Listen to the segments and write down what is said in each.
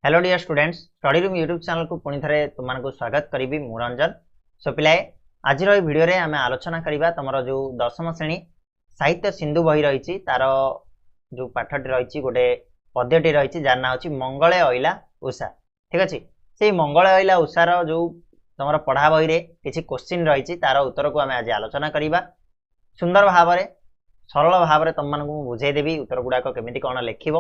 Hello dear students study room YouTube channel को पुणी थे तुमको स्वागत करी मु रंजन। सो पिलाए आज भिडियो रे आम आलोचना करवा तुम जो दशम श्रेणी साहित्य सिंधु बही रही तार जो पाठटी रही गोटे पद्यटी रही जार ना हूँ मंगले अइला उषा। ठीक अच्छे से मंगले अइला उषार जो तुम पढ़ा बही रे किसी क्वेश्चन रही तार उत्तर को आम आज आलोचना करवा सुंदर भाव सरल भाव तुमको बुझेदेवी उत्तर गुड़ाक केमी कौन लिख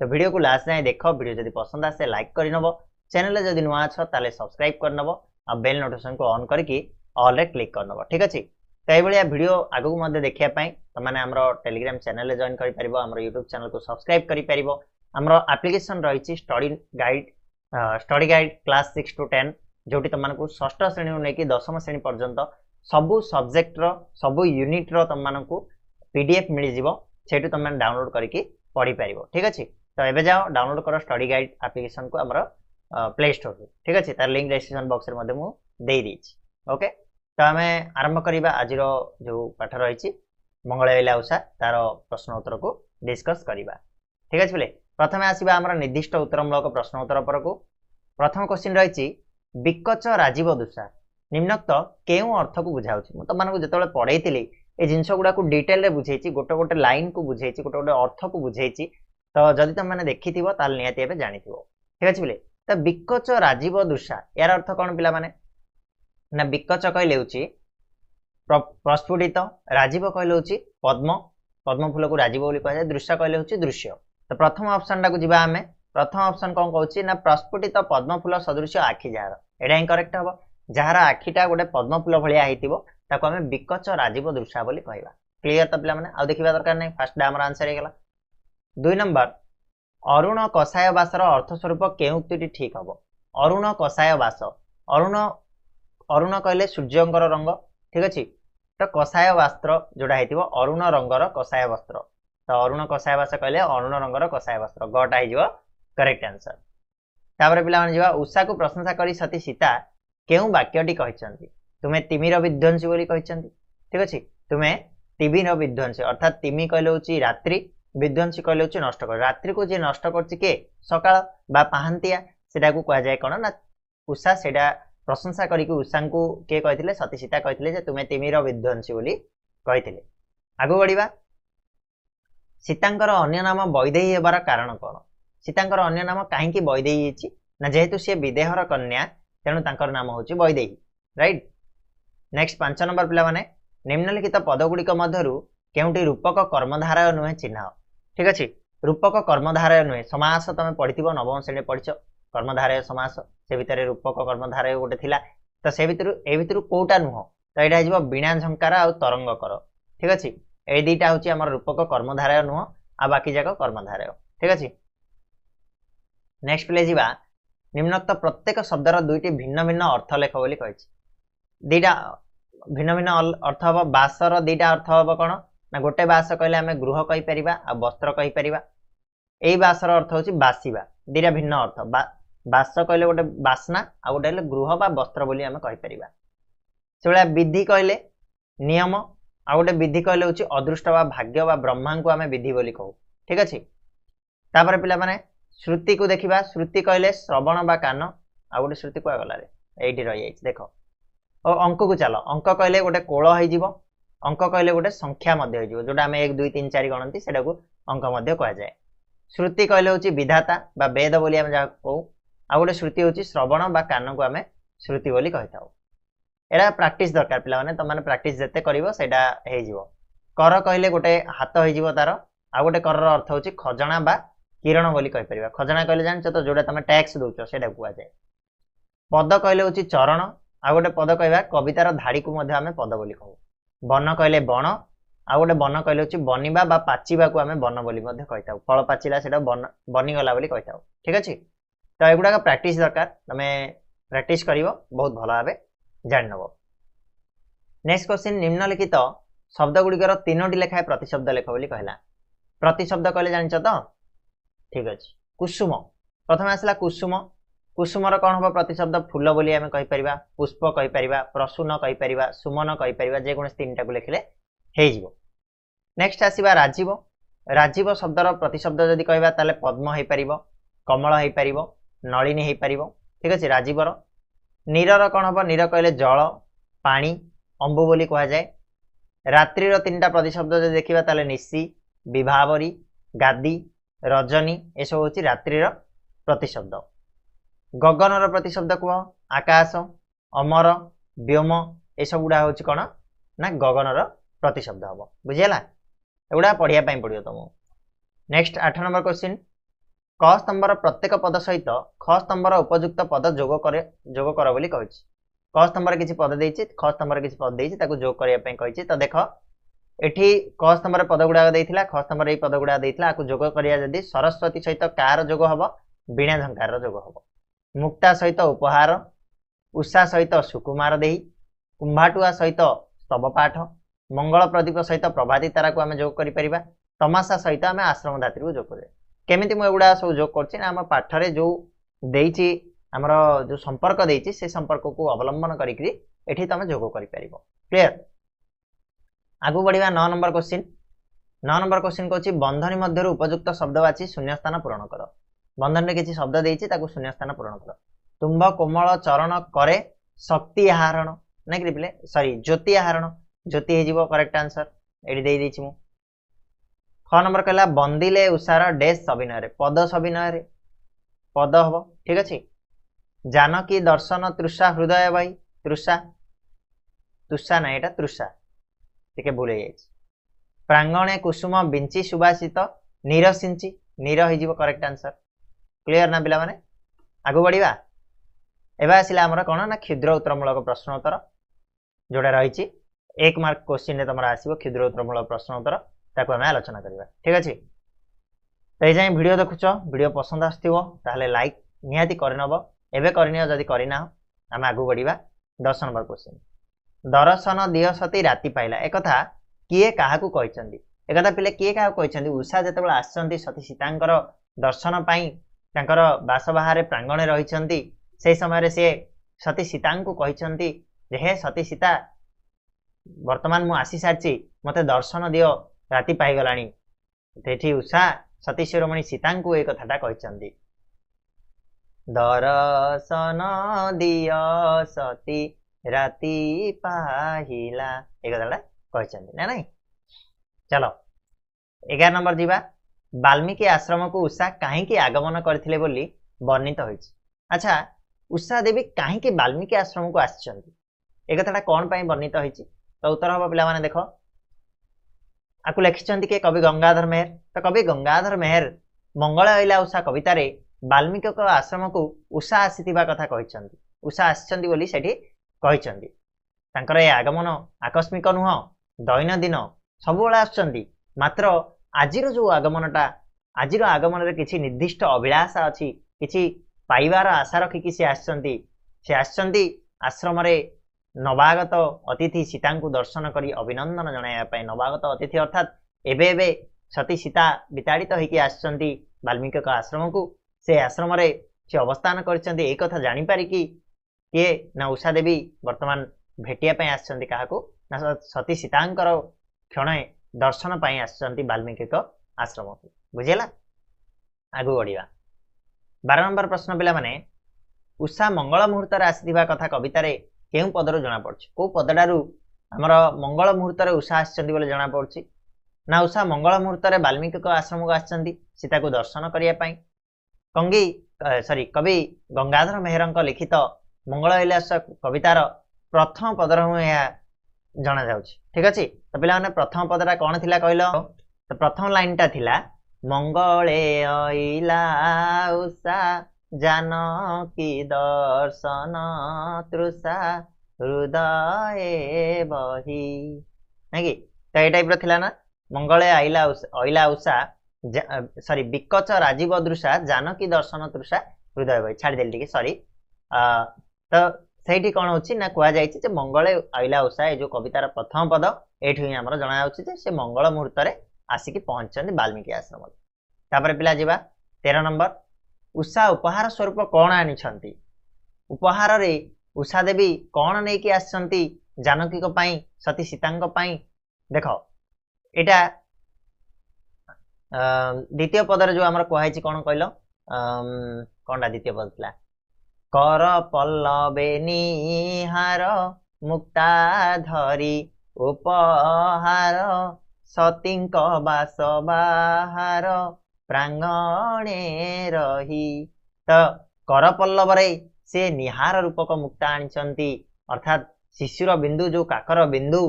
तो वीडियो को लास्ट जाए देख वीडियो जब पसंद आसे लाइक करनब चैनल जब नुआ अच्छ ताले सब्सक्राइब करनब आ बेल नोटिफिकेशन को ऑन करके ऑल रे क्लिक करनब। ठीक अच्छे तो ये वीडियो आगु को देखापी तुमने आम टेलीग्राम चैनल जॉइन कर आम यूट्यूब चैनल को सब्सक्राइब कर आम एप्लिकेशन रही स्टडी गाइड क्लास 6 to 10 जोटी तुमको षष्ठ श्रेणी लेकिन दशम श्रेणी पर्यंत सबू सब्जेक्टर सबू यूनिट्र तुमको पीडीएफ मिल जाए तुम डाउनलोड करके पढ़ी पार। ठीक अच्छे तो ये जाओ डाउनलोड कर स्टडी गाइड एप्लिकेशन को आमर प्ले स्टोर रू। ठीक अच्छे तार लिंक डिस्क्रिप्शन बॉक्स में मुझे ओके तो आम आरंभ करवा आज जो पाठ रही मंगल अइला उषा तार प्रश्न उत्तर को डिस्कस करवा। ठीक अच्छे बोले प्रथम आसवा आम निर्दिष्ट उत्तरमूलक प्रश्न उत्तर पर को प्रथम क्वेश्चन रही विकच राजीव दुषा निम्नोक्त केउ अर्थ को बुझाऊँ तुमको जो पढ़ई ये जिनस गुड़ा डिटेल बुझे गोटे गोटे लाइन को बुझे गोटे गोटे अर्थ को बुझे तो जदि तुम मैंने देखी निहाती जानी। ठीक अच्छे बोले तो विकच राजीव दुषा यार अर्थ कौन पिला माने ना विकच कहले प्रस्फुटित राजीव कहले पद्म पद्म फूल को राजीव बोली कह दृश्य कहले दृश्य। तो प्रथम ऑप्शन टाक जी आम प्रथम ऑप्शन कौन कहूँ ना प्रस्फुटित पद्म फूल सदृश आखि जार एटा ही करेक्ट हम जार आखिटा गोटे पद्म फूल भाया ताको आम विकच राजीव दृश्या बोली कहवा। क्लियर तो पिला माने देखा दरकार नहीं फास्ट आमर आंसर हो 2 नंबर अरुण कषाय बासर अर्थ स्वरूप के उक्ति ठीक हम अरुण कषाय बास अरुण अरुण कहले सूर्यंकर रंग। ठीक अच्छे तो कषाय वस्त्र जोड़ा हो अरुण रंगर कषाय वस्त्र तो अरुण कषाय बास कहले अरुण रंगर कषाय वस्त्र गटा हो करेक्ट आंसर। तापर पिला जा उषा को प्रशंसा करी सती सीता केउ वाक्यटी कहते तुम्हें तिमिर विध्वंसी बोली कहते। ठीक अच्छे तुम्हें तिमिर विध्वंसी अर्थात तिमी कहले रात्रि विध्वंसी कहले नष्ट कर रात्रि को जी नष्ट कर सकाळ बा पहांतिया सेटा को कह जाए कौन ना उषा सेटा प्रशंसा करके उषा को किए कहते सती सीता कहते तुम्हें तिमिर विध्वंसी बोली कहते। आगु बढ़िया सीतांकर अन्य नाम वैदेही हेबार कारण कौन सीतांकर अन्य नाम कहीं वैदेही ना जेहेतु सी विदेहर कन्या तेणु तांकर नाम हूँ वैदेही राइट। नेक्स्ट 5 नंबर पिला माने निम्नलिखित पदगुड़िक मध्यरु केउटी रूपक कर्मधारय नुहे चिन्ह। ठीक अच्छे रूपक कर्मधारय नुहे समास तुम पढ़ी नवम श्रेणी पढ़ी कर्मधारय समास से भितर रूपक कर्मधारय गोटे थिला तो से भितर कोटा नुह तो यहाँ वीणा झंकार आ तरंग कर। ठीक अच्छे ये दुईटा हूँ आम रूपक कर्मधारय नुह आ बाकी जाक कर्मधारय। ठीक अच्छे नेक्स्ट प्ले जा निम्नोक्त प्रत्येक शब्दर दुईटी भिन्न भिन्न अर्थ लेख बोली कही दीटा भिन्न भिन्न अर्थ हम बासर दीटा अर्थ हम कौन ना गोटे बास कहले आम गृह कहीपर आ वस्त्र कहीपर यही बासर अर्थ हूँ बासिबा दीटा भिन्न अर्थ बास कहले गोटे बासना आ गोटे गृह बा वस्त्र बोली आम कहीपर से भाया विधि कहले नियम आ गोटे विधि कहले हूँ अदृष्ट बा भाग्य बा ब्रह्मा को आम विधि बोली कहू। ठीक अच्छे तापर पिला माने श्रुति को देखा श्रुति कहले श्रवण बा कान आ गोटे श्रुति कुआ गला ये रही देख और अंक को चल अंक कहले गोटे कोल हो अंक कहले गोटे संख्या जोटा आम 1 2 3 4 गणती से अंक कह जाए। श्रुति कहले हूँ विधाता बा वेद बोली आम जहाँ कहू आ गोटे श्रुति हूँ श्रवण बा कान को आम श्रुति बोली कही था। एरा प्रैक्टिस दरकार पिला माने तुम प्रैक्टिस जिते कर कर कहले गोटे हाथ हो तार आ गोटे कर अर्थ हूँ खजना बा किरण बोली कहीपर खजना कहले जान तो जोटा तुम टैक्स दौच से कह जाए। पद कहले हूँ चरण आ गोटे पद कहवा कवितार धाड़ी को आम पद बोली कहू। वन कहले बण आ गोटे वन कहले हूँ बनिबा बा पाचिबा को आम वन बोली कही था फल पाचिला से बनीगला बोली कही था। ठीक अच्छे तो युवा प्रैक्टिस दरकार तुम प्रैक्टिस कर बहुत भल भाव जान नब। नेक्स्ट क्वेश्चन निम्नलिखित शब्द गुड़िकर 3टी लेखाएं प्रतिशब्द लेख बोली कहला प्रतिशब्द कहले जान तो। ठीक अच्छे कुसुम प्रथम आसला कुसुम कुसुमर कौन हम प्रतिशब्द फूल बोली आम कहीपर पुष्प कहीपर प्रसून कहीपर सुमन कहीपर जेकोसी 3टा को लिखिले हो। नेक्स्ट आसवा राजीव राजीव शब्दर प्रतिशब्द जदि कहवा ताले पद्म हो पार कमल हो पार नलिनी हो पार ठीक अच्छे राजीवर नीरर कौन हम नीर कहले जल पानी अंबु बोली कह जाए रात्रिर 3टा प्रतिशब्द जो देखा ताले निशी विभावरी गादी रजनी एसब हूँ रात्रिर प्रतिशब्द गगनर प्रतिशब्द कह आकाश अमर व्योम एसब गुड़ा हूँ कौन ना गगनर प्रतिशब्द हम बुझीगला एगुड़ा पढ़ाई पड़ो तुमको नेक्स्ट 8 नंबर क्वेश्चन क स्तंभर प्रत्येक पद सहित ख स्तंभर उपयुक्त पद जोग कर बोली कही क स्तंभर किसी पद देती ख स्तंभर किसी पद देती जोग करने तो देख एठी क स्तंभर पद गुड़ाक देता ख स्तंभर ये पद गुड़ाक देता जोग करिया जदि सरस्वती सहित कार जोग हम वीणा झंकार जोग हम मुक्ता सहित उपहार उषा सहित सुकुमार देही कुंभाटुआ सहित स्तव पाठ मंगल प्रदीप सहित प्रभाती तारा को आम जोग कर तमाशा सहित आम आश्रम धात्री को जोग कर केमिति मुझा सब जोग कर पाठरे जो देइछि आमर जो संपर्क देइछि से संपर्क को अवलंबन करी तुम जोग कर क्लियर आगु बढ़िया 9 नंबर क्वेश्चन 9 नंबर क्वेश्चन कौन बंधनी मध्य उपयुक्त शब्दवाची शून्यस्थान पूरण कर बंधन में किसी शब्द देइछि ताकू शून्यस्थान पूरण कर तुम्भ कोमल चरण करे शक्ति आहरण नहीं रिप्ले सॉरी ज्योति आहरण ज्योति हो करेक्ट आंसर एडी दे देछि मु 6 नंबर कहला बंदिले उषार डैश अभिनय पद अभिनय पद हम ठीक अच्छे जानकी दर्शन तृषा हृदय भाई तृषा तुषा ना यहाँ तृषा टे भूल प्रांगणे कुसुम बिंची सुभाषित नीर सिंची नीर हो करेक्ट आंसर क्लियर ना पिला माने आगु बढ़िया एवं आसला आमर कौन ना क्षुद्र उत्तरमूलक प्रश्न उत्तर जोड़ा रही 1 मार्क क्वेश्चन तुम आसो क्षुद्र उत्तरमूलक प्रश्न उत्तर ताको आम आलोचना करवा ठीक अच्छे तो ये वीडियो देखुच वीडियो पसंद आसो लाइक निहाती करनब एवं करनी जदि करना आम आगु बढ़िया 10 नंबर क्वेश्चन दर्शन दिह सती राति पाइला एक किए क्या एक पिले किए क्या उषा जिते आसती सती सीतांकर दर्शन पाई बासबाहारे प्रांगणे रही से समय सी सती सीता को कहते हे सती सीता वर्तमान मु आसी सारी मते दर्शन दियो राति पाईगला उषा सती शिरोमणि सीता को एक कथाटा कहते दर्शन दिय सती राति पाहिला एक कथाटा कहते ना नहीं चलो 11 नंबर जीवा वाल्मीकि आश्रम को उषा कहीं आगमन करथिले बोली वर्णित होइछि अच्छा उषा देवी कहीं वाल्मीकि आश्रम को आछंती एक कथाटा कौन पाई वर्णित होइछि तो उत्तर हम पिला माने देखो आकु लिखिछंती के कवि गंगाधर मेहर तो कवि गंगाधर मेहर मंगल अइला उषा कवितार वाल्मीकि आश्रम को उषा आसीथिबा कथा कहिछंती उषा आछंती बोली सेठी कहिछंती तांकर ए आगमन आकस्मिक नुह दैनंदिन सब आसुचंती मात्र आजिर जो आगमनटा आजिर आगमन रे किछि निर्दिष्ट अभिलाषा अछि किछि पाइबार आशा रखिकी से आसचंती आश्रम रे नवागत अतिथि सीता को दर्शन करी अभिनंदन जणाया नवागत अतिथि अर्थात एबे एबे सती सीता विताड़ित होइकी आसचंती वाल्मीकि आश्रम को से आश्रम रे से अवस्थान करचंती एक कथा जानि पारि कि किए ना उषा देवी वर्तमान भेटिया पई आसचंती काहाको ना सती सीतांकर क्षण दर्शन पाई आसचंती वाल्मीकि आश्रम को बुझेला आगु बढ़िया 12 नंबर प्रश्न पिला माने उषा मंगल मुहूर्त आसीथिबा कथा कवितार केउ पदर जना पड़छि को पदडारू हमर मंगल मुहूर्त उषा आसचंती बोले जना पड़छि ना उषा मंगल मुहूर्त वाल्मीकि आश्रम को आसचंती सीता को दर्शन करिया पई कवि गंगाधर मेहर लिखित मंगल इलास कवितार प्रथम पदर जना जाउछि ठीक अछि तो पिला माने प्रथम पदरा कौन थिला कहलो तो प्रथम लाइनटा थिला मंगले अइला उषा जानकी दर्शन तृषा हृदय बही नाकि तो ये टाइप थिला ना मंगले अइला उषा सॉरी विकच राजीव दृशा जानकी दर्शन तृषा हृदय बही छाड़ी देली टिके सॉरी तो सेठी कौन होची ना कुआ जायछि जे मंगले अइला उषा ये जो कवितार प्रथम पद एठु ही हमर जणा जाउछि जे से मंगल मुहूर्त रे आसिकी पहुंचछन्ति वाल्मीकि आश्रम तापर पिला जीवा 13 नंबर उषा उपहार स्वरूप कौन आनिछन्ति उपहार रे उषा देवी कौन नै कि आछन्ति जानकी को पाई सती सीतांक पाई देखो एटा द्वितीय पदर जो हमर कहैछि कोन कहलो कौनटा द्वितीय पद थिला कर पल्लवे निहार मुक्ता धरी उपहार सतींक बास बाहार प्रांगणे रही तो कर पल्लवरे से निहार रूपक मुक्ता आनिचंती अर्थात शिशुर बिंदु जो काकर बिंदु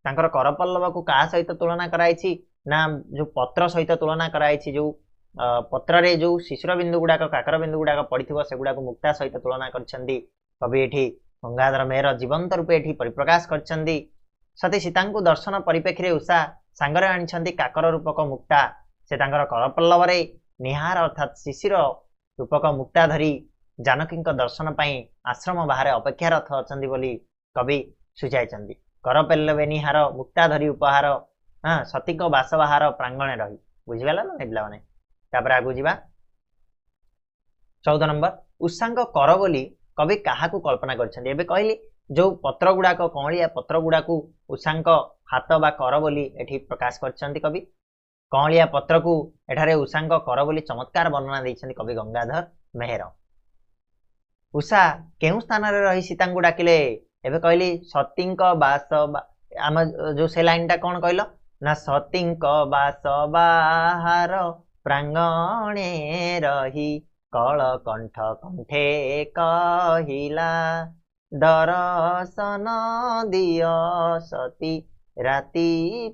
तांकर कर पल्लव को का सहित तुलना कराई ना जो पत्र सहित तुलना कराई जो पत्र रे जो शिशुर बिंदु गुड़ाक काकर बिंदु गुड़ाक पड़िथिबो सेगुड़ा को मुक्ता सहित तुलना करछंती कवि एठी गंगाधर मेहर जीवंत रूपे एठी परिप्रकाश करछंती सती सीता को दर्शन परिप्रेक्षी रे उषा सांगरे आनिछंती काकर रूपक मुक्ता से तांकर कर पल्लव रे निहार अर्थात शिशिर रूपक मुक्ता धरी जानकी दर्शन पाई आश्रम बाहर अपेक्षारत अछंती बोली कवि सुझाइछंती कर पल्लवे निहार मुक्ता धरी उपहार सती बास बाहार प्रांगणे रही बुझिगला ना पिला माने तापर आगु जीवा 14 नंबर उषांक कर बोली कवि काहाकू कल्पना करछंती एबे कहली जो पत्र गुड़ाक कौलिया पत्र गुड़ाकू उषांक हाथ बा कर बोली एठी प्रकाश करछंती कवि कौलिया पत्र को एठारे उषांक कर बोली चमत्कार वर्णना दैछंती कवि गंगाधर मेहर उषा केउ स्थान रे रही सीतांकू डाकिले एबे कहली सतींक बास आम जो से लाइनटा कोन कहलो ना सतींक बास बाहार प्रांगणे रही कल कंठ कंठे कहिला दर्शन दिय सती राति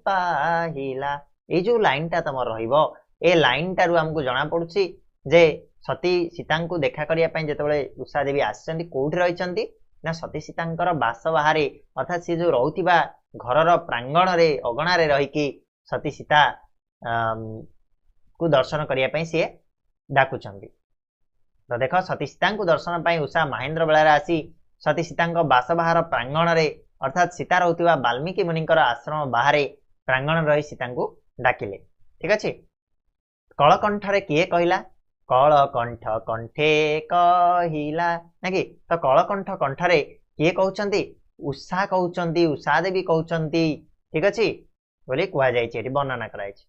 पाहिला ए जो लाइनटा तम रहिबो ए लाइनटा रु हमकु जणा पडुची जे सती सीतांकु देखा करिया पई जेतबेले उषा देवी आछंती कोठी रहिचंती ना सती सीतांकर बास बाहरे अर्थात से जो रहुतिबा घरर प्रांगण रे अगणा रे रही कि सती सीता को दर्शन करिया पई से डाकुचंती तो देख सती सीता को दर्शन पाई उषा महेंद्र बेलार आसी सती सीता बास बाहर प्रांगण रे अर्थात सीता रहुतिबा वाल्मीकि मुनिकर आश्रम बाहरे प्रांगण रही सीता को डाकिले ठीक अच्छे कलकंठ रे किए कहला कलकंठ कंठे कहिला नाकि तो कलकंठ कंठ रे किए कहउचंती उषा कहउचंती उषा देवी कहउचंती ठीक अच्छे बोली कुआ जाइछि एठी वर्णना कराइछि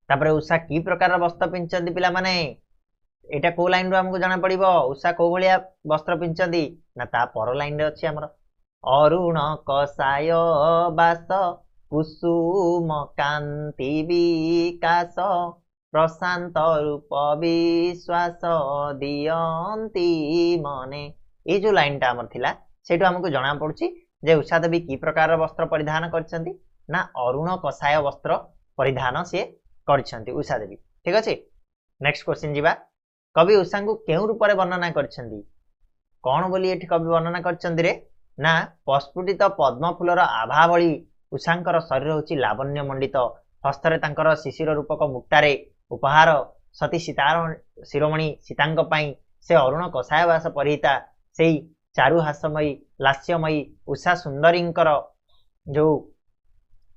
तापर उषा की प्रकार वस्त्र पिंचंती पिला माने एटा को लाइन रो हमको जाना पड़िबो उषा को भलिया वस्त्र पिंचंती ना ता पर लाइन रे अछि हमर अरुण कसाय बास कुसुम कांति विकास प्रशांत रूप विश्वास दियंती मने ये जो लाइनटा हमर थिला सेटु हमको जाना पड़ुची जे उषा देवी की प्रकार वस्त्र परिधान करछंती ना अरुण कसाय वस्त्र परिधान से करछंती उषा देवी ठीक अछि नेक्स्ट क्वेश्चन जीवा कवि उषा को केउ रूप रे वर्णना करछंती कोन बोली एठी कवि वर्णना करछंती रे ना प्रस्फुटित पद्म फूलर आभा भली उषांकर शरीर होची लावण्य मंडित हस्तरे तांकर शिशिर रूपक मुक्तारे उपहार सती सीतार शिरोमणि सीतांक पई से अरुण कसाय वास परिहिता सेई चारुहासमयी लास्यमयी उषा सुंदरींकर जो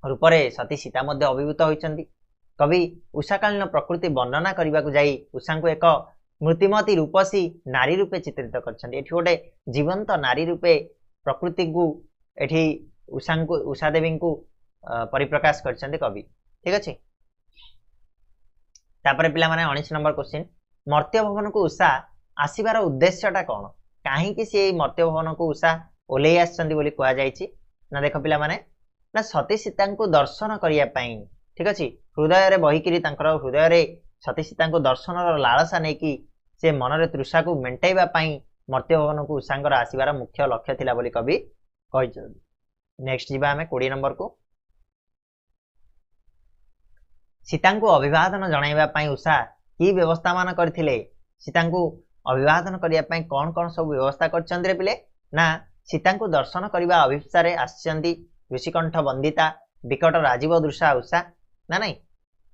रूपरे सती सीता मध्य अभिभूत होइचंती कवि उषाकालीन प्रकृति वर्णना करने को जाई उषा को एक मृतिमती रूपसी नारी रूपे चित्रित करछंती एठी गोटे जीवंत नारी रूपे प्रकृति को एठी उषा देवी को परिप्रकाश करछंती कवि ठीक अछि तापर पिला माने 19 नंबर क्वेश्चन मर्त्य भवन को उषा आसीबार उद्देश्यटा कोन काहे कि से मर्त्य भवन को उषा ओले आछंती बोली कुआ जाईछि ना देखो पिला माने ना सती सीता को दर्शन करिया पई ठीक अछि हृदय रे बहिकिरी तांकर हृदय रे सती सीता को दर्शन लालसा नै कि से मन रे तृषा को मेंटेबा पई मर्त्य भवन को उषांकर आसीबार मुख्य लक्ष्य थिला बोली कवि कहिछन नेक्स्ट जीवा हमें 20 नंबर को सीता को अभिवादन जणाइबा पई उषा की व्यवस्था मान करथिले सीता को अभिवादन करिया पई कोन कोन सब व्यवस्था करछन रे पिले ना सीता को दर्शन करिबा अभिप्सा रे आछंती ऋषिकंठ वंदिता विकट राजीव दृशा उषा ना नहीं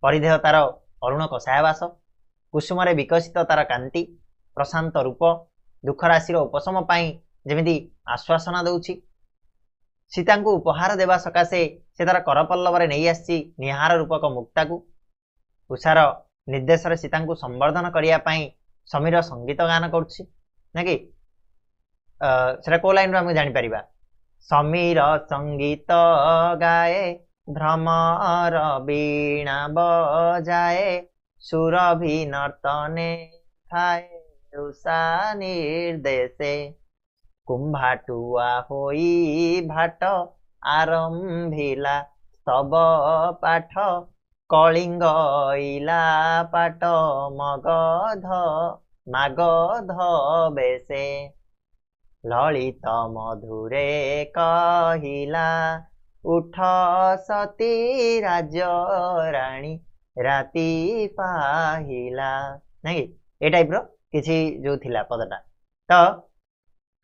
परिधेय तार अरुण कसायवास कुसुम रे विकसित तार कांति प्रशांत रूप दुख राशि उपशम पाई जेमिति आश्वासना दउछि सीता को उपहार देवा सकाशे से तार करपल्लव रे नहीं आसी निहार रूपक मुक्ता को उषार निर्देश रे सीता को संवर्धन करिया पई समीर संगीत गान करछि ना कि सेटा को लाइन रो हम जानि परिबा समीर संगीत गाए भ्रमर वीणा बजाए ସୁରଭି ନର୍ତ୍ତନେ ଥାଏ ଉଷା ନିର୍ଦ୍ଦେଶେ କୁମ୍ଭାଟୁଆ ହୋଇ ଭାଟ ଆରମ୍ଭିଲା ସ୍ତବ ପାଠ କଳିଙ୍ଗ ଇଲା ପାଟ ମାଗଧ ବେଶେ ଲଳିତ ମଧୁରେ କହିଲା ଉଠ ସତୀ ରାଜରାଣୀ ରାତି ପାହିଲା ନାଇଁ ଏ ଟାଇପ ର କିଛି ଯୋଉ ଥିଲା ପଦଟା ତ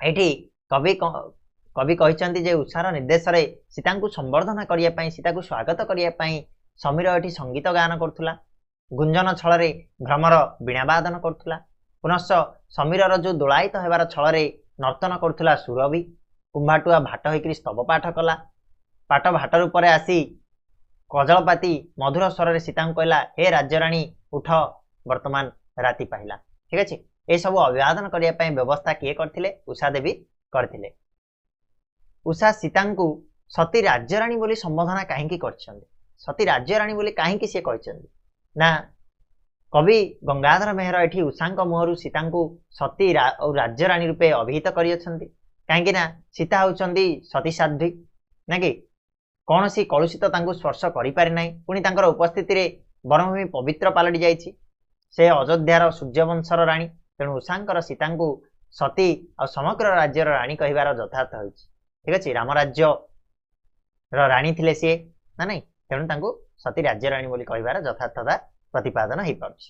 ଏଠି କବି କହିଛନ୍ତି ଯେ ଉଷାର ନିର୍ଦ୍ଦେଶରେ ସୀତାଙ୍କୁ ସମ୍ବର୍ଦ୍ଧନା କରିବା ପାଇଁ ସୀତାକୁ ସ୍ୱାଗତ କରିବା ପାଇଁ ସମୀର ଏଠି ସଙ୍ଗୀତ ଗାନ କରୁଥିଲା ଗୁଞ୍ଜନ ଛଳରେ ଭ୍ରମର ବୀଣାବାଦନ କରୁଥିଲା ପୁନଶ୍ଚ ସମୀରର ଯୋଉ ଦୋଳାୟିତ ହେବାର ଛଳରେ ନର୍ତ୍ତନ କରୁଥିଲା ସୁରଭି କୁମ୍ଭାଟୁଆ ଭାଟ ହେଇକରି ସ୍ତବ ପାଠ କଲା ପାଟ ଭାଟରୁ ପରେ ଆସି କଜଳପାତି ମଧୁର ସ୍ୱରରେ ସୀତାଙ୍କୁ କହିଲା ହେ ରାଜ୍ୟରାଣୀ ଉଠ ବର୍ତ୍ତମାନ ରାତି ପାହିଲା ଠିକ ଅଛି ଏସବୁ ଅଭିବାଦନ କରିବା ପାଇଁ ବ୍ୟବସ୍ଥା କିଏ କରିଥିଲେ ଉଷା ଦେବୀ କରିଥିଲେ ଉଷା ସୀତାଙ୍କୁ ସତୀ ରାଜ୍ୟରାଣୀ ବୋଲି ସମ୍ବୋଧନା କାହିଁକି କରିଛନ୍ତି ସତୀ ରାଜ୍ୟରାଣୀ ବୋଲି କାହିଁକି ସେ କହିଛନ୍ତି ନା କବି ଗଙ୍ଗାଧର ମେହେର ଏଠି ଉଷାଙ୍କ ମୁହଁରୁ ସୀତାଙ୍କୁ ସତୀ ଆଉ ରାଜ୍ୟରାଣୀ ରୂପେ ଅଭିହିତ କରିଅଛନ୍ତି କାହିଁକି ନା ସୀତା ହେଉଛନ୍ତି ସତୀ ସାଧ୍ୱୀ ନାକି କୌଣସି କଳୁଷିତ ତାଙ୍କୁ ସ୍ପର୍ଶ କରିପାରି ନାହିଁ ପୁଣି ତାଙ୍କର ଉପସ୍ଥିତିରେ ବନଭୂମି ପବିତ୍ର ପାଲଟି ଯାଇଛି ସେ ଅଯୋଧ୍ୟାର ସୂର୍ଯ୍ୟବଂଶର ରାଣୀ ତେଣୁ ଉଷାଙ୍କର ସୀତାଙ୍କୁ ସତୀ ଆଉ ସମଗ୍ର ରାଜ୍ୟର ରାଣୀ କହିବାର ଯଥାର୍ଥ ହୋଇଛି ଠିକ ଅଛି ରାମ ରାଜ୍ୟର ରାଣୀ ଥିଲେ ସିଏ ନା ନାଇଁ ତେଣୁ ତାଙ୍କୁ ସତୀ ରାଜ୍ୟରାଣୀ ବୋଲି କହିବାର ଯଥାର୍ଥତା ପ୍ରତିପାଦନ ହେଇପାରୁଛି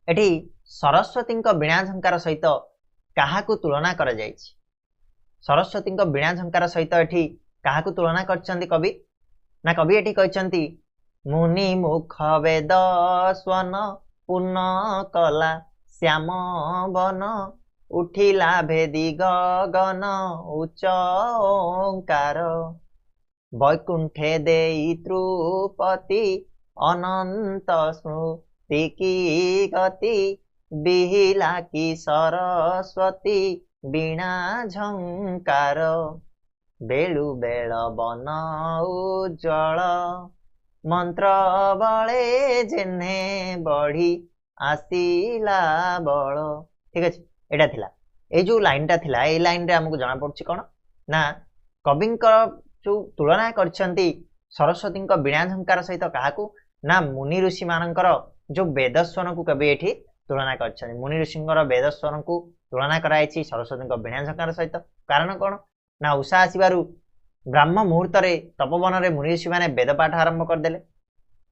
ଏଠି ସରସ୍ୱତୀଙ୍କ ବୀଣା ଝଙ୍କାର ସହିତ କାହାକୁ ତୁଳନା କରାଯାଇଛି ସରସ୍ୱତୀଙ୍କ ବୀଣା ଝଙ୍କାର ସହିତ ଏଠି କାହାକୁ ତୁଳନା କରିଛନ୍ତି କବି ନା କବି ଏଠି କହିଛନ୍ତି ମୁନି ମୁଖ ବେଦ ସ୍ୱନ ପୂର୍ଣ୍ଣ କଲା ଶ୍ୟାମ ବନ ଉଠିଲା ଭେଦି ଗଗନ ଉଚ୍ଚ ଓଙ୍କାର ବୈକୁଣ୍ଠେ ଦେଇ ତୃପତି ଅନନ୍ତ ସ୍ମୃତି କି ଗତି ବିହିଲା କି ସରସ୍ୱତୀ ବୀଣା ଝଙ୍କାର ବେଳୁ ବେଳ ବନ ଉଜ୍ଜଳ ମନ୍ତ୍ର ବଳେ ଯେହ୍ନେ ବଢି ଆସିଲା ବଳ ଠିକ ଅଛି ଏଇଟା ଥିଲା ଏଇ ଯୋଉ ଲାଇନଟା ଥିଲା ଏଇ ଲାଇନରେ ଆମକୁ ଜଣା ପଡୁଛି କଣ ନା କବିଙ୍କ ଯୋଉ ତୁଳନା କରିଛନ୍ତି ସରସ୍ୱତୀଙ୍କ ବୀଣା ଝଙ୍କାର ସହିତ କାହାକୁ ନା ମୁନି ଋଷି ମାନଙ୍କର ଯୋଉ ବେଦସ୍ୱନକୁ କବି ଏଠି ତୁଳନା କରିଛନ୍ତି ମୁନି ଋଷିଙ୍କର ବେଦସ୍ୱନକୁ ତୁଳନା କରାଯାଇଛି ସରସ୍ୱତୀଙ୍କ ବୀଣା ଝଙ୍କାର ସହିତ କାରଣ କଣ ନା ଉଷା ଆସିବାରୁ ବ୍ରାହ୍ମ ମୁହୂର୍ତ୍ତରେ ତପବନରେ ମୁନି ଋଷିମାନେ ବେଦ ପାଠ ଆରମ୍ଭ କରିଦେଲେ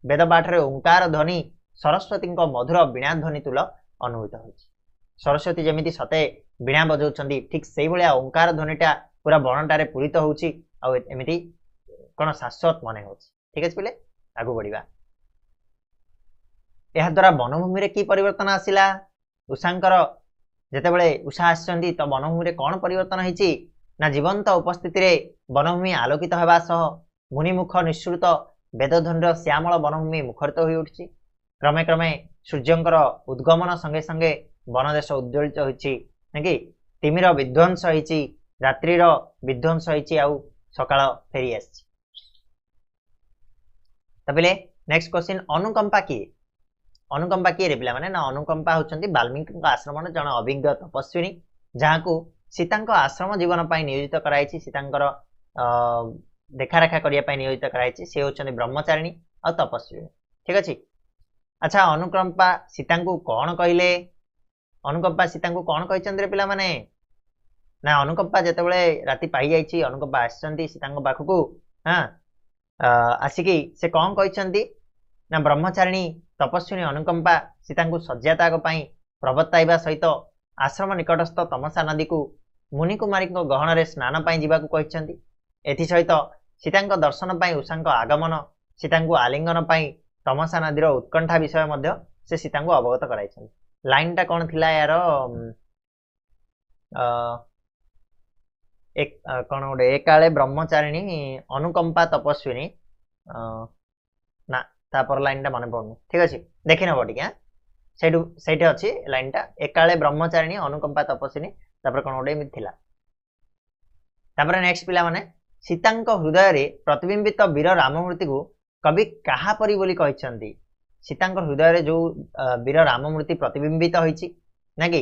ବେଦ ପାଠରେ ଓଙ୍କାର ଧ୍ୱନି ସରସ୍ୱତୀଙ୍କ ମଧୁର ବୀଣା ଧ୍ୱନି ତୁଲ ଅନୁଭୂତ ହେଉଛି ସରସ୍ୱତୀ ଯେମିତି ସତେ ବୀଣା ବଜାଉଛନ୍ତି ଠିକ ସେଇଭଳିଆ ଓଙ୍କାର ଧ୍ୱନିଟା ପୁରା ବଣଟାରେ ପୂରିତ ହେଉଛି ଆଉ ଏମିତି କଣ ଶାଶ୍ୱତ ମନେ ହେଉଛି ଠିକ ଅଛି ପିଲେ ଆଗକୁ ବଢିବା ଏହାଦ୍ୱାରା ବନଭୂମିରେ କି ପରିବର୍ତ୍ତନ ଆସିଲା ଉଷାଙ୍କର ଯେତେବେଳେ ଉଷା ଆସିଛନ୍ତି ତ ବନଭୂମିରେ କଣ ପରିବର୍ତ୍ତନ ହେଇଛି ନା ଜୀବନ୍ତ ଉପସ୍ଥିତିରେ ବନଭୂମି ଆଲୋକିତ ହେବା ସହ ମୁନିମୁଖ ନିଃସୃତ ବେଦଧ୍ୱନିର ଶ୍ୟାମଳ ବନଭୂମି ମୁଖରିତ ହୋଇ ଉଠିଛି କ୍ରମେ କ୍ରମେ ସୂର୍ଯ୍ୟଙ୍କର ଉଦ୍ଗମନ ସଙ୍ଗେ ସଙ୍ଗେ ବନଦେଶ ଉଜ୍ଜ୍ୱଳିତ ହୋଇଛି ନାକି ତିମିର ବିଧ୍ୱଂସ ହେଇଛି ରାତ୍ରିର ବିଧ୍ୱଂସ ହେଇଛି ଆଉ ସକାଳ ଫେରି ଆସିଛି ତାପରେ ନେକ୍ସଟ କ୍ୱେଶ୍ଚିନ୍ ଅନୁକମ୍ପା କିଏ ରେ ପିଲାମାନେ ନା ଅନୁକମ୍ପା ହେଉଛନ୍ତି ବାଲ୍ମୀକିଙ୍କ ଆଶ୍ରମର ଜଣେ ଅଭିଜ୍ଞ ତପସ୍ୱିନୀ ଯାହାକୁ ସୀତାଙ୍କ ଆଶ୍ରମ ଜୀବନ ପାଇଁ ନିୟୋଜିତ କରାଯାଇଛି ସୀତାଙ୍କର ଦେଖାରେଖା କରିବା ପାଇଁ ନିୟୋଜିତ କରାଯାଇଛି ସେ ହେଉଛନ୍ତି ବ୍ରହ୍ମଚାରିଣୀ ଆଉ ତପସ୍ୱିନୀ ଠିକ ଅଛି ଆଚ୍ଛା ଅନୁକମ୍ପା ସୀତାଙ୍କୁ କଣ କହିଲେ ଅନୁକମ୍ପା ସୀତାଙ୍କୁ କଣ କହିଛନ୍ତି ରେ ପିଲାମାନେ ନା ଅନୁକମ୍ପା ଯେତେବେଳେ ରାତି ପାଇଯାଇଛି ଅନୁକମ୍ପା ଆସିଛନ୍ତି ସୀତାଙ୍କ ପାଖକୁ ଆସିକି ସେ କଣ କହିଛନ୍ତି ନା ବ୍ରହ୍ମଚାରିଣୀ ତପସ୍ୱିନୀ ଅନୁକମ୍ପା ସୀତାଙ୍କୁ ଶଯ୍ୟାତ୍ୟାଗ ପାଇଁ ପ୍ରବର୍ତ୍ତାଇବା ସହିତ ଆଶ୍ରମ ନିକଟସ୍ଥ ତମସା ନଦୀକୁ ମୁନିକୁମାରୀଙ୍କ ଗହଣରେ ସ୍ନାନ ପାଇଁ ଯିବାକୁ କହିଛନ୍ତି ଏଥିସହିତ ସୀତାଙ୍କ ଦର୍ଶନ ପାଇଁ ଉଷାଙ୍କ ଆଗମନ ସୀତାଙ୍କୁ ଆଲିଙ୍ଗନ ପାଇଁ ତମସା ନଦୀର ଉତ୍କଣ୍ଠା ବିଷୟ ମଧ୍ୟ ସେ ସୀତାଙ୍କୁ ଅବଗତ କରାଇଛନ୍ତି ଲାଇନଟା କଣ ଥିଲା ୟାର କଣ ଗୋଟେ ଏକାଳେ ବ୍ରହ୍ମଚାରିଣୀ ଅନୁକମ୍ପା ତପସ୍ୱିନୀ ନା ତାपर ଲାଇନଟା ମନେ ପଡୁନି ଠିକ ଅଛି ଦେଖି ନବ ଟିକେ ସେଇଠି ଅଛି ଲାଇନଟା ଏକାଳେ ବ୍ରହ୍ମଚାରିଣୀ ଅନୁକମ୍ପା ତପସ୍ୱିନୀ ତାପରେ କଣ ଗୋଟେ ଏମିତି ଥିଲା ତାପରେ ନେକ୍ସଟ ପିଲାମାନେ ସୀତାଙ୍କ ହୃଦୟରେ ପ୍ରତିବିମ୍ବିତ ବୀର ରାମମୂର୍ତ୍ତିକୁ କବି କାହା ପରି ବୋଲି କହିଛନ୍ତି सीतांकर हृदय जो वीर राम मूर्ति प्रतिबिंबित होइछि ना कि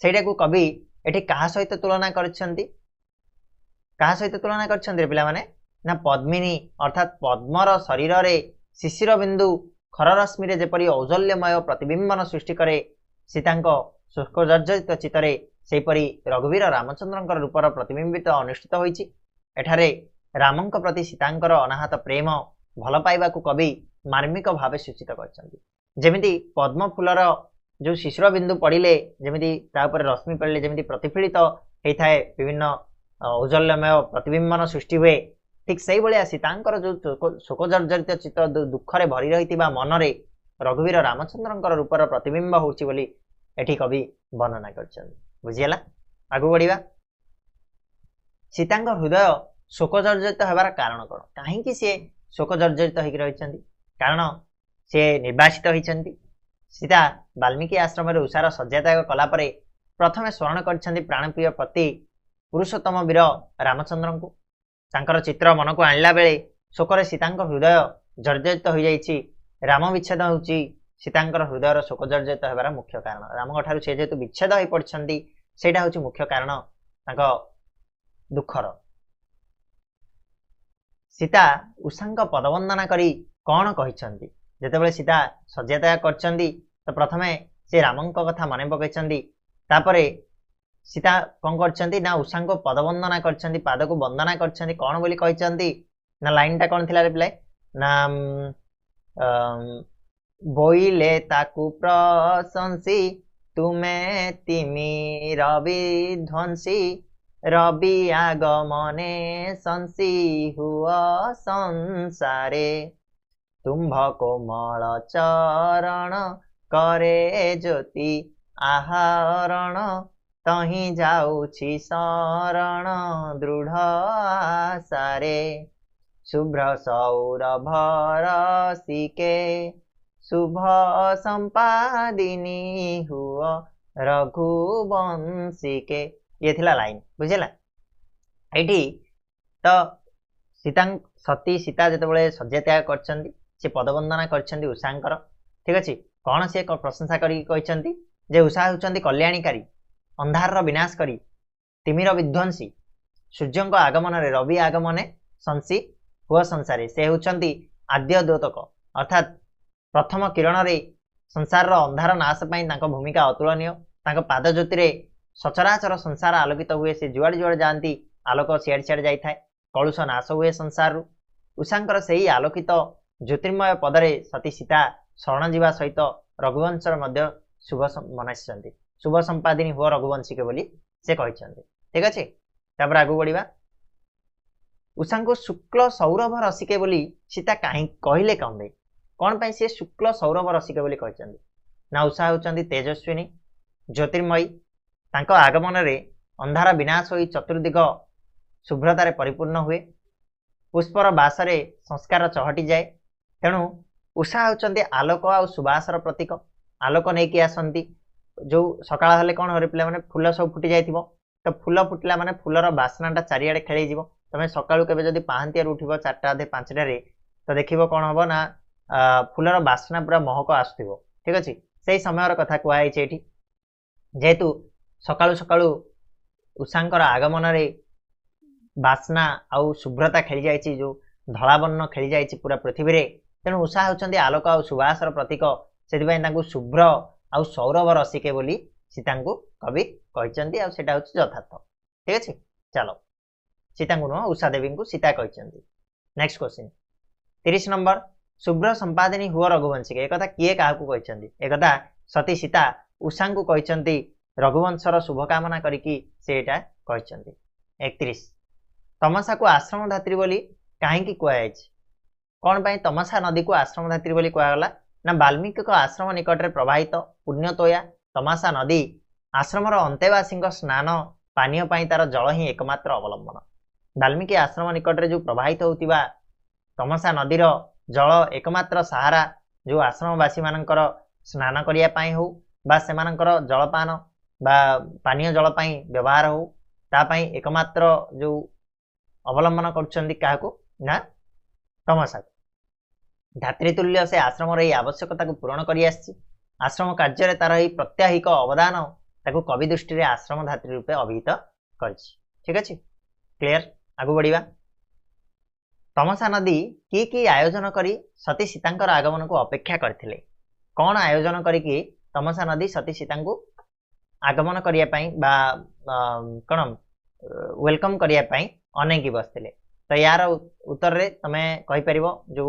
सेटा को कवि एठी कहा सहित तुलना करछंती कहा सहित तुलना करछंती रे पिला माने ना पद्मिनी अर्थात पद्मर शरीर रे शिशिर बिंदु खर रश्मि रे जेपरि औजल्यमय प्रतिबिंबन सृष्टि करे सीतांक शुष्क जर्जरित चित्तरे सेपरि रघुवीर रामचंद्रंकर रूपर प्रतिबिंबित अनुष्ठित होइछि। एठारे रामंक प्रति सीतांकर अनाहत प्रेम भल पाइबा को कवि मार्मिक भावे सूचित करछंती। जेमिति पद्म फूलर जो शिशिर बिंदु पड़िले जेमिति तापर रश्मि पड़िले जेमिति प्रतिफलित होइथाय विभिन्न औजल्यमय प्रतिबिंबन सृष्टि हुए ठीक सही भाया सीतांकर जो शोक जर्जरित चित्त दुखरे भरी रहितिबा मनरे रघुवीर रामचंद्रंकर रूपर प्रतिबिंब होउछि बोली एठी कवि वर्णना करछंती। बुझियला आगु बढ़िबा। सीतांकर हृदय शोक जर्जरित हेबार कारण कोन काहे कि से शोक जर्जरित होइक रहिछंती कारण से निर्वासित होइछंती। सीता वाल्मीकि आश्रम रे उषार सज्जात्याग कला परे प्रथमे स्मरण करछंती प्राणप्रिय पति पुरुषोत्तम वीर रामचंद्र को तांकर चित्र मन को आणला बेले शोकरे सीतांकर हृदय जर्जरित हो जाइछि। राम विच्छेद होउछि सीतांकर हृदयर शोक जर्जरित हेबार मुख्य कारण राम ठारू से जेतु विच्छेद होई पड़छंती सेटा होउछि मुख्य कारण तांका दुखर। सीता उषांक पदवंदना करी कौन कहिछंती जेतेबेले सीता सज्जात्याग करछंती तो प्रथमे से रामंक कथा मने पकैछंती तापरे सीता कौन करछंती ना उषांक पदवंदना करछंती पाद को वंदना करछंती कौन बोली कहिछंती ना लाइन टा कौन थिला रे पिले ना बोइले ताकू प्रशंसी तुमे तिमी रवि ध्वंसी रवि आगमने संसी हुआ संसारे तुम्भ कोमल चरण करे ज्योति आहरण तही जाउछि शरण दृढ़ आशारे शुभ्र सौरभ रसिके शुभ संपादिनी हुआ रघुवंशिके ये थिला लाइन बुझेला। एठी तो सती सीता जेतेबेले सज्जात्याग करछंती से पदवंदना करछंती उषांकर ठीक अछि कोन से प्रशंसा करी कहिछंती जे उषा होचंती कल्याणीकारी अंधार विनाश करी तिमिर विध्वंसी सूर्यंक आगमन रे रवि आगमने संसी हुआ संसारे से होचंती आद्य द्योतक अर्थात प्रथम किरण रे संसार रो अंधार नाश पई तांको भूमिका अतुलनीय तांको पाद ज्योति रे सचराचर संसार आलोकित हुए से जुआड़ जुआड़ जानती आलोक सियाड़ सियाड़ जाई थाए कलुष नाश हुए संसार रु उषांकर सही आलोकित ज्योतिर्मय पदरे सती सीता शरण जीवा सहित रघुवंशर मध्य शुभ मनाइछंती शुभ संपादिनी हुआ रघुवंशी के बोली से कहिछंती ठीक अछि। तापर आगु बढ़िबा। उषांको शुक्ल सौरभ रसिके बोली सीता काहे कहिले कंबे कोन पई से शुक्ल सौरभ रसिके बोली कहिछंती ना उषा होचंती तेजस्विनी ज्योतिर्मयी तांको आगमन रे अंधार विनाश होई चतुर्दिग शुभ्रतारे परिपूर्ण हुए पुष्पर बासरे संस्कार चहटी जाए तेणु उषा होचंती आलोक आ सुबासर प्रतीक आलोक नहीं कि आसंती जो सकाळ हले कोन हरे पिला माने फूल सब फुटी जाइथिबो तो फूल फुटिला माने फूलर बासनाटा चारियाडे खेलै जिवो तमे सकाळु केबे जदी 5 उठिबो 4टा अधे 5टा रे तो देखिबो कोन हबो ना फूलर बासना पूरा महक आसुथिबो ठीक अछि सेही समयर कथा कुआ है एठी जेतु सकाळु सकाळु उषांकर आगमन रे बासना आउ शुभ्रता खेली जाइछि जो धला वर्ण खेली जाइछि पूरा पृथ्वी रे तेणु उषा होचंती आलोक आ सुबासर प्रतीक सेदिबाई तांकु शुभ्र आउ सौरभ रसिके बोली सीतांकु कवि कहिचंती आ सेटा होछि यथार्थ ठीक अछि। चलो सीतांकु न उषा देवी को सीता कहिचंती। नेक्स्ट क्वेश्चन 30 नंबर शुभ्र संपादिनी हुआ रघुवंशी के एकथा किए काहाकू कहिचंती एकथा सती सीता उषांकु कहिचंती रघुवंशर शुभकामना करिकी से एटा कहिचंती। 31 तमसा को आश्रम धात्री बोली काहेकि कुआଯାଇଛି कोन पई तमसा नदी को आश्रम धात्री बोली कुआगला ना वाल्मीकि को आश्रम निकट रे प्रवाहित पुण्यतोया तमसा नदी आश्रम रो अंतेवासी स्नान पानीय पई तार जल ही एकमात्र अवलंबन वाल्मीकि आश्रम निकट रे जो प्रवाहित होतिबा तमसा नदी रो जल एकमात्र सहारा जो आश्रमवासी मानकर स्नान करिया पई हो बा सेमानकर जलपान बा पानीय जल पई व्यवहार हो ता पई एकमात्र जो अवलंबन करछंती काहाकू ना तमसा धातृतुल्य से आश्रम आवश्यकता को पूरण कर आश्रम कार्य तार प्रत्याहिक अवदान ताको कवि दृष्टि रे आश्रम धात्री रूपे अभिहित कर। ठीक अच्छे क्लियर आगु बढ़िया। तमसा नदी कि आयोजन करी सती सीतांकर आगमन को अपेक्षा करथिले कौन आयोजन करिकी तमसा नदी सती सीता को आगमन करिया पई बा कौन वेलकम करिया पई अनेकी बसथिले। तो यार उत्तर रे तमे कहि परिबो जो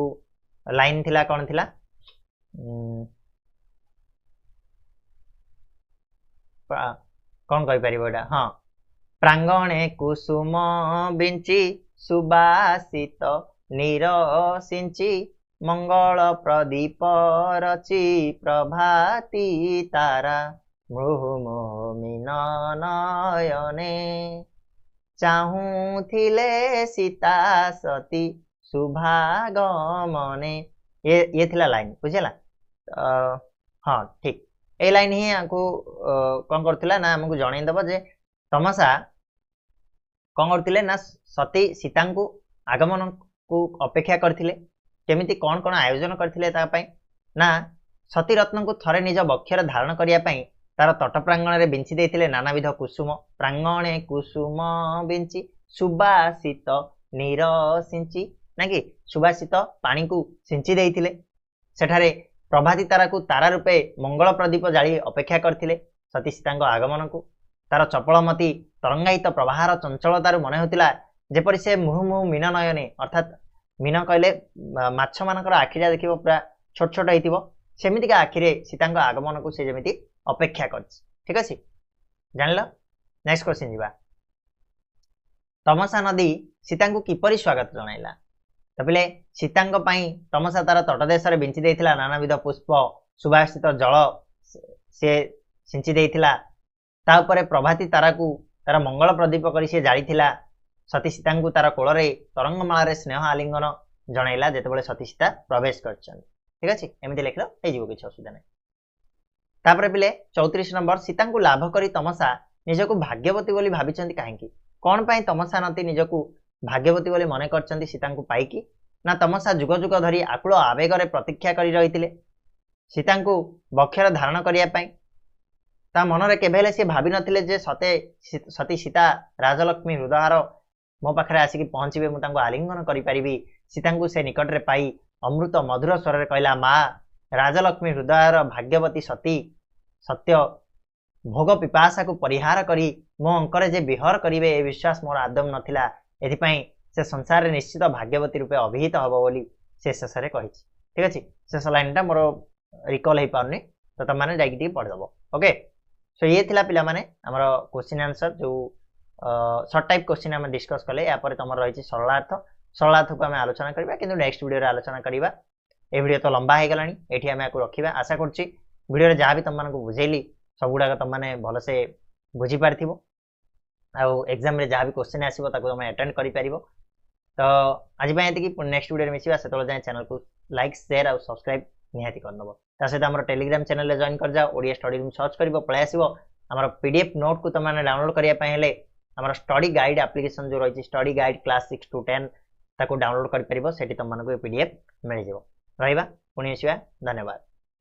लाइन थिला कौन थिला कौन कहि परिबो एटा हां प्रांगणे कुसुम बिंची सुबासित निरसिंची मंगल प्रदीप रची प्रभाती तारा मुहुर्मुहु मिननयने चाहूथिले सीता सती शुभागमने ये थिला लाइन बुझेला। हाँ ठीक ए लाइन ही आको कौन करथिला ना हमको जणै दबो जे तमसा कौन करथिले ना सती सीता को आगमन को अपेक्षा करथिले केमिति कौन कौन आयोजन करथिले ता पई ना सती रत्न को थरे निज बक्षर धारण करिया पई तार तट प्रांगण रे बिंची देथिले नानाविध कुसुम प्रांगणे कुसुम बिंची सुबासित निरसिंची ना कि सुबासित पानी को सिंची देथिले सेठारे प्रभाती तारा को तारा रूपे मंगल प्रदीप जाली अपेक्षा करथिले सती सीता आगमन को तार चपलमती तरंगायित प्रवाहर चंचलतार मन होतिला जेपरि से मुहुर्मुहु मीन नयने अर्थात मीन कहले माछ मानकर आखिरा देखिबो पूरा छोट छोट हेतिबो सेमितिका आखिरे सीता आगमन को से जेमिति अपेक्षा करछि। ठीक अछि जानलो नेक्स्ट क्वेश्चन जिबा तमसा नदी सीता को किपरि स्वागत जणाइला तो पहिले सीता पई तमसा तार तटदेश रे बिंची देथिला नानाविध पुष्प सुबासित जल से सिंची देथिला ता उपरे प्रभाती तारा को तार मंगल प्रदीप करी से जाळीथिला सती सीता को तार कोल रे तरंगमाला रे स्नेह आलिंगन जणाइला जेतेबेले सती सीता प्रवेश करछन। ठीक अछि एमिति लिखलो हे जीवो किछ असुविधा नै। तापरे पिले 34 नंबर सीता को लाभ करी तमसा निजको भाग्यवती बोली भाबिचंती काहेकि कोन पई तमसा नती निजको भाग्यवती बोली मने करचंती सीता को पाइकी ना तमसा जुग जुग धरी आकुल आवेग रे प्रतीक्षा करी रहिथिले सीता को बक्षर धारण करिया पई ता मनरे केभेले से भाबी नथिले जे सती सीता राजलक्ष्मी हृदयहार मो पाखरे आसिकी पहुंचीबे मु तांको आलिंगन करि परिबी सीता को से निकट रे पाई अमृत मधुर स्वर रे कहला मां राजलक्ष्मी हृदयहार भाग्यवती सती सत्य भोग पिपासा को परिहार करी मो अंकरे जे विहर करिवे ए विश्वास मोर आदम नथिला एथिपई से संसार रे निश्चित भाग्यवती रूपे अभिहित हबो बोली से शेष रे कहिछि। ठीक अछि शेष लाइन टा मोर रिकॉल हे पाउनी तो त माने जाई कि पढ दबो। ओके सो ये थिला पिला माने हमर क्वेश्चन आंसर जो शॉर्ट टाइप क्वेश्चन हम डिस्कस कले या पर तमर रहिछि सरलार्थ को हम आलोचना करबा किंतु नेक्स्ट वीडियो रे आलोचना करबा ए वीडियो तो लंबा हे गलानी एठी हम याको रखिबा आशा करछि वीडियो रे जहा भी तम माने को बुझेली सब गुडा तम माने भलो से बुझी पारथिबो आ एग्जाम रे जहा भी क्वेश्चन आसीबो ताको हम अटेंड करि परिबो। तो आज बाय एति कि नेक्स्ट वीडियो रे मिसिबा सेतलो जाय चैनल को लाइक शेयर और सब्सक्राइब निहाती करनबो ता सहित हमर टेलीग्राम चैनल रे जॉइन कर जा ओडिया स्टडी रूम सर्च करबो पळे आसीबो हमर पीडीएफ नोट को तम माने डाउनलोड करिया पय हेले हमर स्टडी गाइड एप्लीकेशन जो रहिछि स्टडी गाइड क्लास 6 to 10 ताको डाउनलोड करि परिबो सेठी तम मानको पीडीएफ मिल जेबो रहइबा पुणी आसीबा धन्यवाद।